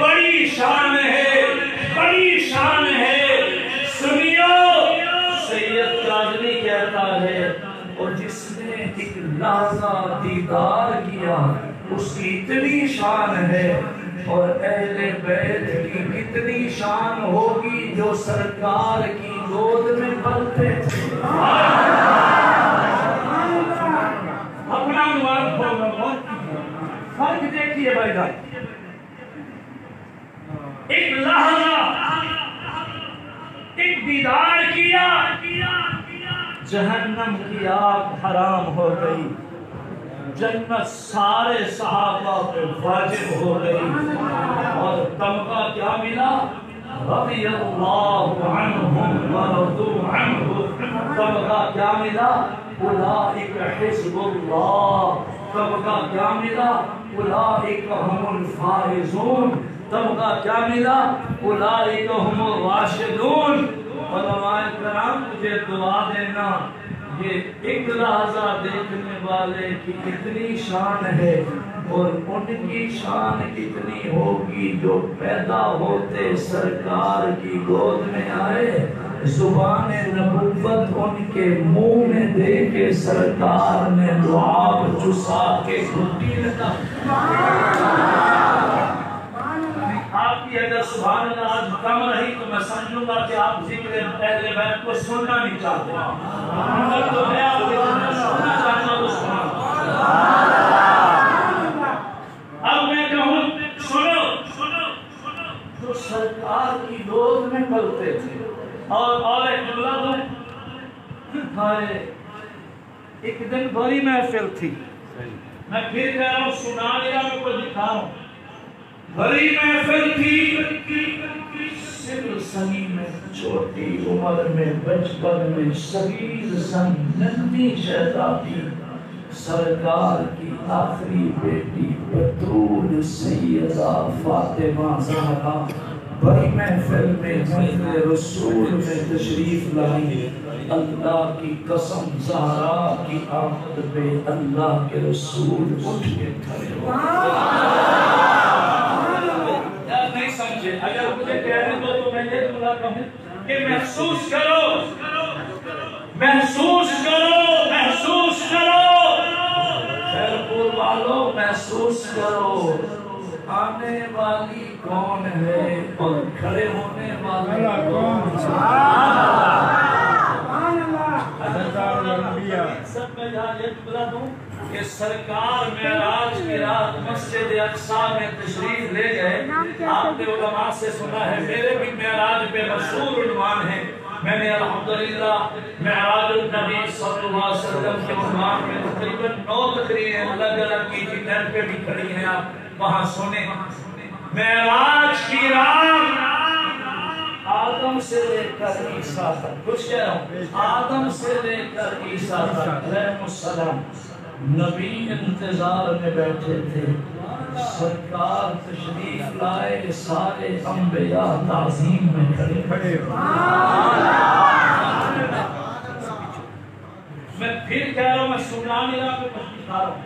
بڑی شان ہے، بڑی شان ہے۔ سنیو، سید کاظمی کہتا ہے اور جس نے ایک لحظہ دیدار کیا اس کی اتنی شان ہے، اور اہل بیت کی کتنی شان ہوگی جو سرکار کی گود میں پلتے تھے۔ اپنا نواز کھولنا، فرق دیکھیے بھائی جان، ایک لحظہ ایک دیدار کیا، جہنم کی آگ حرام ہو گئی، جنت سارے صحابہ پہ واجب ہو گئی، اور تمغہ کیا ملا؟ رضی اللہ عنہم ورضوا عنہ۔ تمغہ کیا ملا؟ اولئک حزب اللہ۔ تمغہ کیا ملا؟ اولئک هم الفائزون۔ تمغہ کیا ملا؟ اولئک هم الراشدون۔ علماء کرام مجھے دعا دینا، یہ ایک لحظہ دیکھنے والے کی کتنی شان ہے، اور ان کی شان کتنی ہوگی جو پیدا ہوتے سرکار کی گود میں آئے، زبان نبوت ان کے منہ میں دے کے سرکار نے لعاب چسا کے گھٹی لگا۔ آپ کی اگر سبحان اللہ آج کم رہی تو میں سمجھوں گا کہ آپ ذکر اہل بیت کو سننا نہیں چاہتے، اگر تو ہے آپ کے سننا چاہتا تو سننا۔ اب میں کہوں سنو، جو سرکار کی گود میں پلتے تھے، اور ایک جملہ دوں، ایک دن بڑی محفل تھی، میں پھر کہہ رہا ہوں، سنا لیا میں کو دکھا ہوں، بڑی محفل تھی، سر سنی میں چھوٹی عمر میں بچپن میں صغیر سن ننھی شہزادی سرکار کی آخری بیٹی بطول سیدہ فاطمہ زہرا بڑی محفل میں محفل رسول میں تشریف لائی۔ اللہ کی قسم زہرا کی آمد پہ اللہ کے رسول اٹھ کے کھڑے ہوئے۔ اگر مجھے کہنے دو تو میں یہ جملہ کہوں کہ محسوس کرو، محسوس کرو، محسوس کرو، خیر پور والو محسوس کرو، آنے والی کون ہے اور کھڑے ہونے والا کون ہے؟ سب میں جہاں یہ جملہ دوں کہ سرکار معراج کی رات مسجد اقصیٰ میں تشریف لے گئے۔ آپ نے علماء سے سنا ہے، میرے بھی معراج پہ مشہور عنوان ہے، میں نے الحمدللہ معراج النبی صلی اللہ علیہ وسلم کے عنوان میں تقریباً 9 تقریریں الگ الگ کی تھی، نیٹ پہ بھی کھڑی ہیں، آپ وہاں سنیں۔ معراج کی رات آدم سے لے کر عیسیٰ تک، کچھ کہہ رہا ہوں، آدم سے لے کر عیسیٰ تک علیہ السلام نبی انتظار میں بیٹھے تھے، سرکار تشریف لائے، سارے انبیاء تعظیم میں کھڑے۔ میں پھر کہہ رہا ہوں، میں سننا ملا کو دکھا رہا ہوں،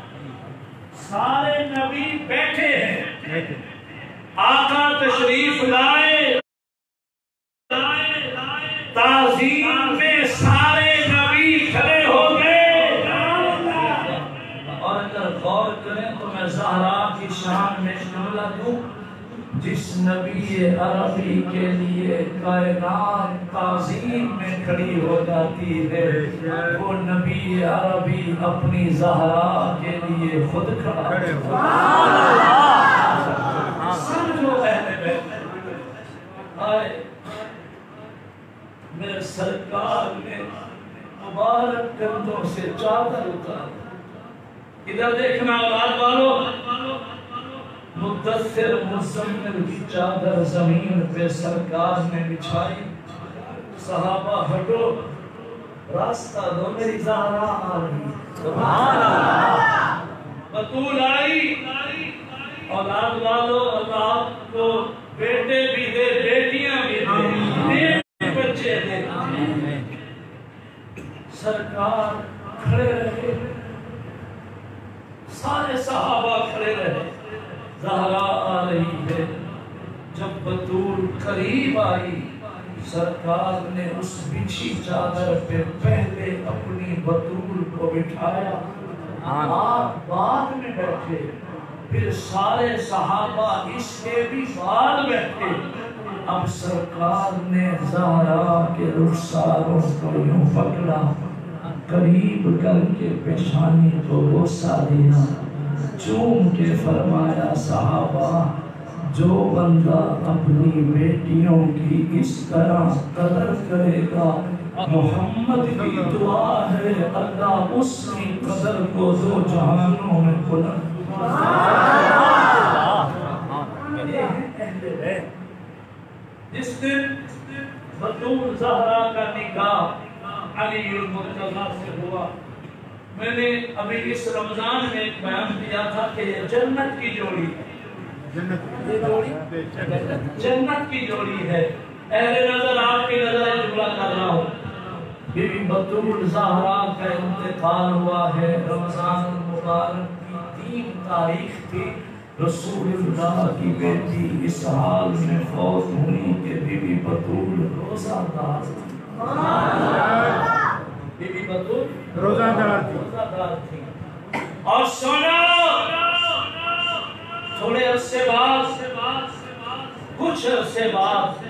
سارے نبی بیٹھے ہیں، آقا تشریف لائے، تعظیم میں سارے نبی کھڑے ہو گئے۔ اور اگر غور کریں تو میں زہرا کی شان میں جملہ دوں، جس نبی عربی کے لیے کائنات تعظیم میں کھڑی ہو جاتی ہے، وہ نبی عربی اپنی زہرا کے لیے خود کھڑا ہے۔ سمجھو اہل بیت، آئے میرے سرکار نے مبارک کندھوں سے چادر اتاری، ادھر دیکھنا اولاد والو، مدثر مزمل کی چادر زمین پہ سرکار نے بچھائی، صحابہ ہٹو، راستہ دو، میری زہرا آ رہی، سبحان اللہ، بطول آئی۔ اولاد والو، اللہ کو بیٹے بھی دے، بیٹیاں بھی دے، بچے دے۔ سرکار کھڑے رہے، سارے صحابہ کھڑے رہے، زہرا آ رہی ہے، جب بطول قریب آئی سرکار نے اس بچھی چادر پہ پہلے اپنی بطول کو بٹھایا، آپ بعد میں بیٹھے، پھر سارے صحابہ اس کے بھی بعد بیٹھے۔ اب سرکار نے زہرا کے رخساروں کو یوں پکڑا، قریب کر کے پیشانی کو بوسہ دیا، چوم کے فرمایا صحابہ جو بندہ اپنی بیٹیوں کی اس طرح قدر کرے گا، محمد کی دعا ہے اللہ اس کی قدر کو دو جہانوں میں بلند۔ یہ ہے اہل بیت۔ جس دن بطول زہرا کا نکاح علی المرتضیٰ سے ہوا، میں نے ابھی اس رمضان میں ایک بیان دیا تھا کہ یہ جنت کی جوڑی ہے، جنت کی جوڑی ہے۔ اہل نظر آپ کی نظر جملہ کر رہا ہوں، بی بی بطول زہرا کا انتقال ہوا ہے، رمضان المبارک کی 3 تاریخ تھی، رسول اللہ کی بیٹی اس حال میں فوت ہوئی کہ بی بی بطول روزہ دار تھی، بی بی بطول روزہ دار تھی۔ اور سنو تھوڑے عرصے بعد، کچھ عرصے بعد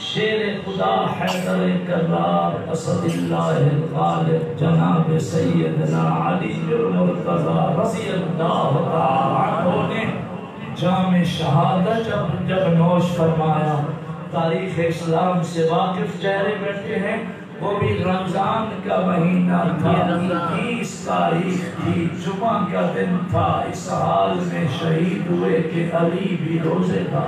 شیر خدا حیدر کرار اسد اللہ غالب جناب سیدنا علی المرتضیٰ رضی اللہ تعالیٰ عنہ نے جام شہادت جب نوش فرمایا، تاریخ اسلام سے واقف چہرے بیٹھے ہیں، وہ بھی رمضان کا مہینہ تھا، 30 تاریخ تھی، جمعہ کا دن تھا، اس حال میں شہید ہوئے کہ علی بھی روزے تھا،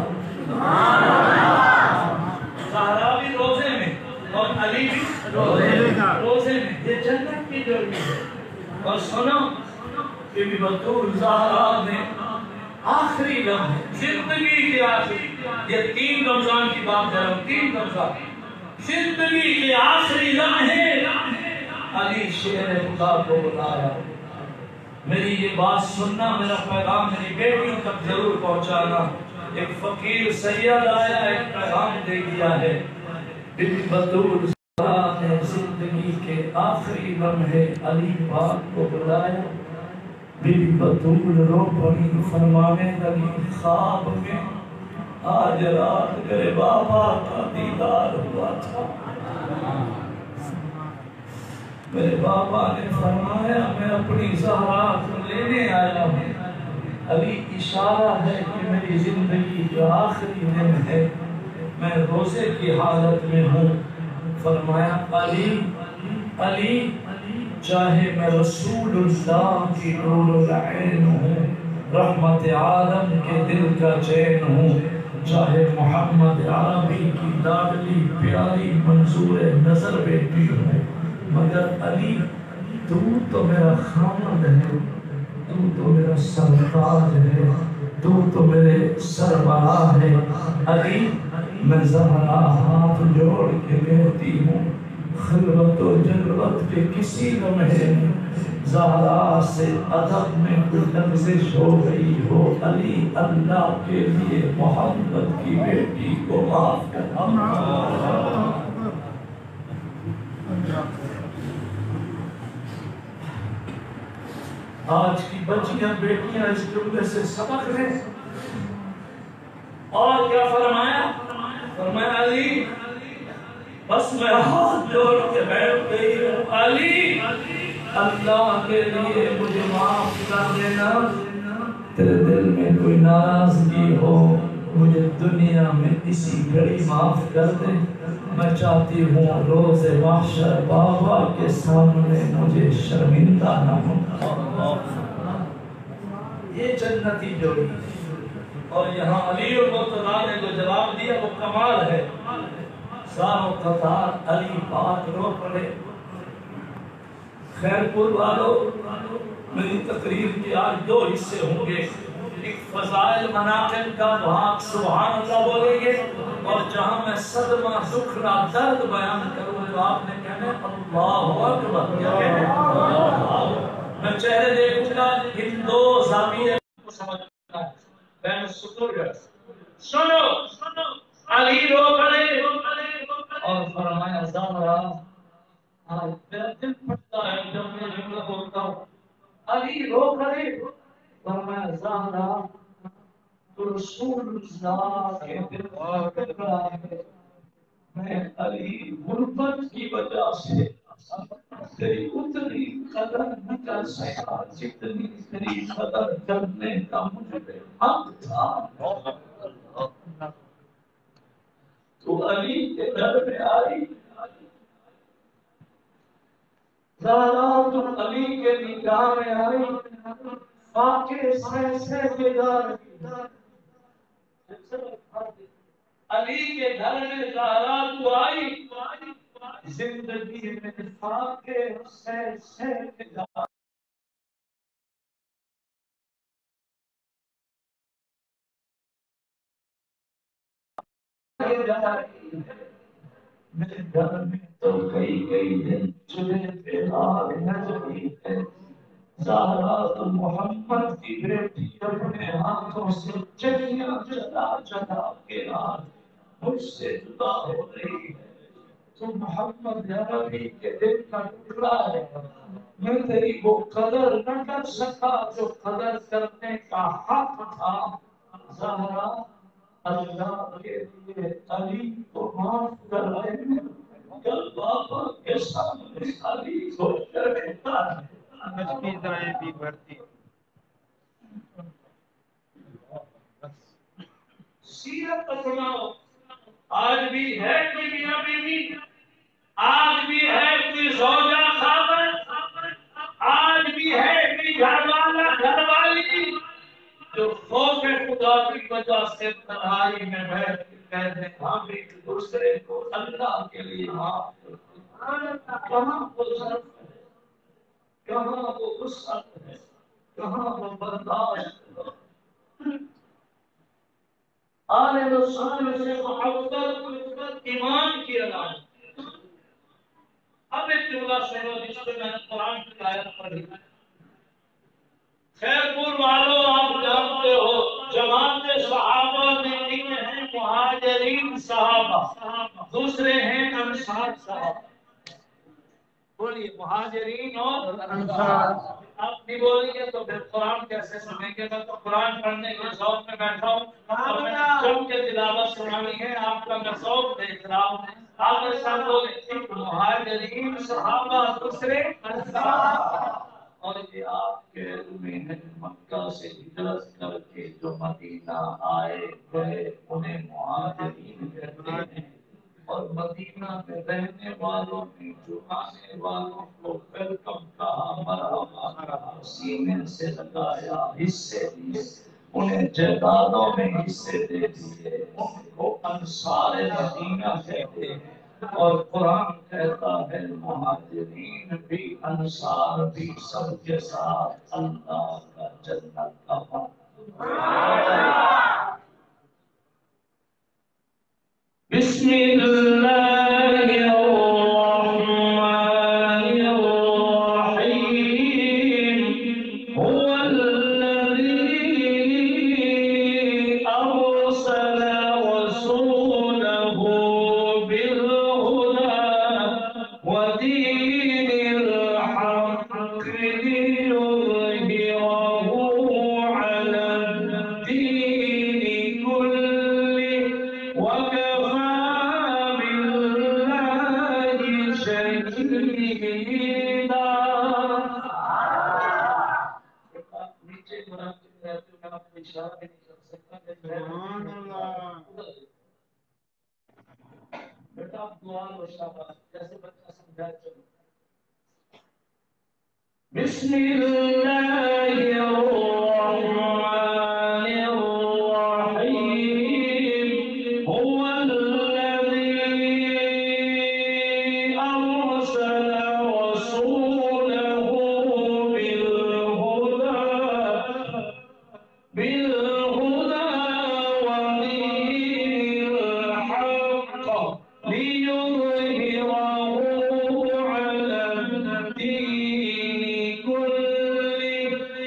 زہرا بھی روزے میں اور علی بھی روزے میں۔ یہ جنت کی جوڑی ہے۔ اور سنو بی بی بطول زہرا نے آخری لمحے زندگی کے آخری، یہ 3 رمضان کی بات کر رہا ہوں، 3 رمضان، زندگی کے آخری لمحے علی شیر خدا کو بلایا۔ میری یہ بات سننا، میرا پیغام میری بیٹیوں تک ضرور پہنچانا۔ ایک فقیر سید آیا، ایک پیغام دے دیا ہے، بی بی بطول زہرا نے زندگی کے آخری لمحے علی پاک کو بلایا۔ بی بی بطول رو پڑی، فرمانے لگی خواب میں آج رات میرے بابا کا دیدار ہوا تھا، میرے بابا نے فرمایا میں اپنی زہرا کو لینے آیا ہوں۔ علی اشارہ ہے کہ میری زندگی جو آخری دن ہے، میں روزے کی حالت میں ہوں۔ فرمایا علی علی چاہے میں رسول اللہ کی نور العین ہوں، رحمت عالم کے دل کا چین ہوں، چاہے محمد عربی کی لاڈلی پیاری منظور نظر بیٹی ہوں، مگر علی تو میرا خامد ہے، تو میرا سرتاج ہے، تو میرے سربراہ ہے۔ علی میں زہرا ہاتھ جوڑ کے کہتی ہوں، خلوت و جلوت کے کسی لمحے میں زہرا سے ادب میں کوئی لغزش ہو گئی ہو، علی اللہ کے لیے محمد کی بیٹی کو معاف کرنا۔ آج کی بچیاں بیٹیاں اس جملے سے سبق لیں۔ اور کیا فرمایا؟ فرمایا علی بس میں ہاتھ جوڑ کے بیٹھ گئی ہوں، علی اللہ کے لیے مجھے معاف کر دینا، تیرے دل میں کوئی ناراضگی ہو مجھے دنیا میں اسی گھڑی معاف کر دے، میں چاہتی ہوں روز محشر بابا کے سامنے مجھے شرمندہ نہ ہو۔ یہ جنتی جوڑی، اور یہاں علی المرتضیٰ نے جو جواب دیا وہ کمال ہے۔ ساروں قطار علی پاک رو پڑے۔ خیر پور والو، میری تقریر کے آج 2 حصے ہوں گے، ایک فضائل مناقب کا وہاں سبحان اللہ بولیں گے، اور جہاں میں صدمہ دکھڑا درد بیان کروں جو آپ نے کہنا اللہ اکبر، کیا کہنا؟ میں چہرے دیکھوں گا ان 2 زاویے کو سمجھنا ہے۔ بہن سنو علی رو کھڑے اور فرمایا زہرا آج میرا دل پھٹتا ہے جب میں جملہ بولتا ہوں علی رو کھڑے فرمایا زہرا تو رسول اللہ کے دل پھٹ رہا ہے میں علی غربت کی وجہ سے تیری اتنی قدر نہ کر سکا جتنی تیری قدر کرنے کا مجھ پہ حق تھا تو علی کے گھر میں آئی زہرا تو علی کے نکاح میں آئی فاقے سے بیدار علی کے گھر میں زہرا تو آئی زندگی میں فاقے سے بیدار میرے گھر میں تو کئی دن چلے پہ آگ نہ جلی ہے زہرا تو محمد کی بیٹی اپنے ہاتھوں سے چڑیاں چلا کے آج مجھ سے جدا ہو رہی ہے تو محمد عربی کے دل کا ٹکڑا ہے میں تیری وہ قدر نہ کر سکا جو قدر کرنے کا حق تھا زہرا اللہ کے لیے علی کو معاف کر رہے ہیں کل بابا کے سامنے علی کو شرمندہ ہے کی طرح بھی بھرتی سیرت اپناؤ آج بھی ہے کوئی میاں بیوی آج بھی ہے کوئی زوجہ خاوند آج بھی ہے کوئی گھر والا گھر والی جو خوف خدا کی وجہ سے تنہائی میں بیٹھ کے کہتے ہیں ہم ایک دوسرے کو اللہ کے لیے کہاں وہ ضرف ہے کہاں وہ وسعت ہے کہاں وہ برداشت ہے آل رسول سے محبت ایمان کی علامت اب ایک جملہ سنو جس پہ میں نے قرآن کی آیت پڑھی خیر پور والوں آپ جانتے ہو جماعت صحابہ میں ایک ہیں مہاجرین صحابہ دوسرے ہیں انصار صحابہ بولیے مہاجرین اور انصار آپ نہیں بولیں گے تو پھر قرآن کیسے سنیں گے میں تو قرآن پڑھنے کے ذوق میں بیٹھا ہوں اور میں جم کے تلاوت سنانی ہے آپ کا میں ذوق دیکھ رہا ہوں آپ میرے ساتھ بولیں مہاجرین صحابہ دوسرے انصار اور یہ آپ کے میں مکہ سے ہجرت کر کے جو مدینہ آئے گئے انہیں مہاجرین کہتے ہیں اور مدینہ میں رہنے والوں میں جو آنے والوں کو ویلکم کہا مرحبا کہا سینے سے لگایا حصے دیے انہیں جائیدادوں میں حصے دے دیے ان کو انصار مدینہ کہتے ہیں اور قرآن کہتا ہے مہاجرین بھی انصار بھی سب کے ساتھ اللہ کا جنت کا بسم اللہ الرحمن الرحیم هو الذی ارسل رسوله بالهدى ودین الحق ليظهره على الدین كله وكفى بیٹا دعا و شاباش جیسے بچہ سمجھا چلو بسم اللہ الرحمن الرحیم هو الذی ارسل رسوله بالهدى ودين الحق ليظهره على الدين كله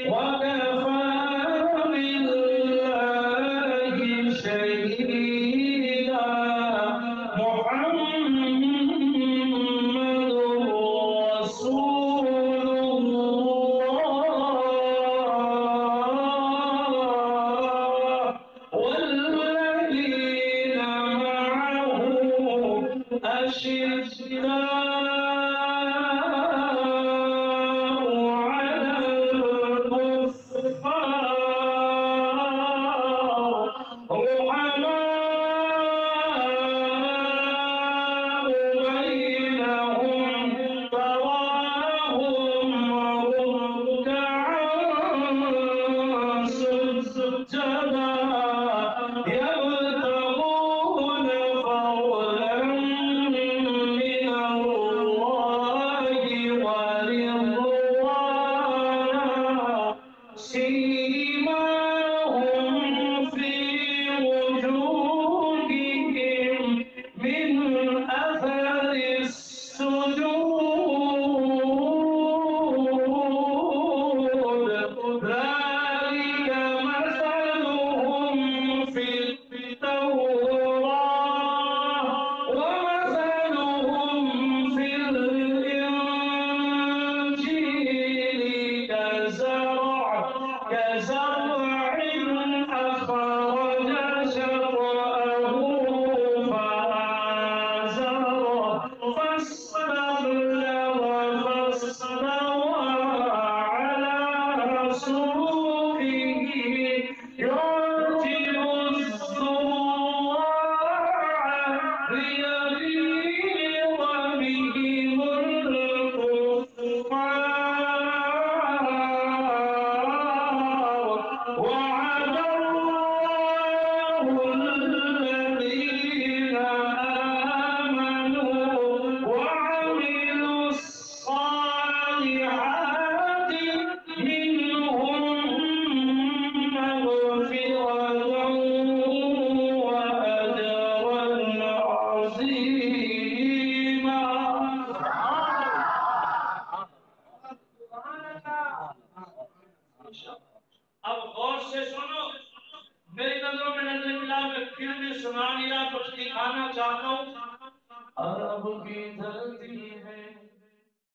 اب غور سے سنو، میری نظروں میں نظر ملا، میں پھر بھی سنانیہ پر دکھانا چاہتا ہوں۔ عرب کی دھرتی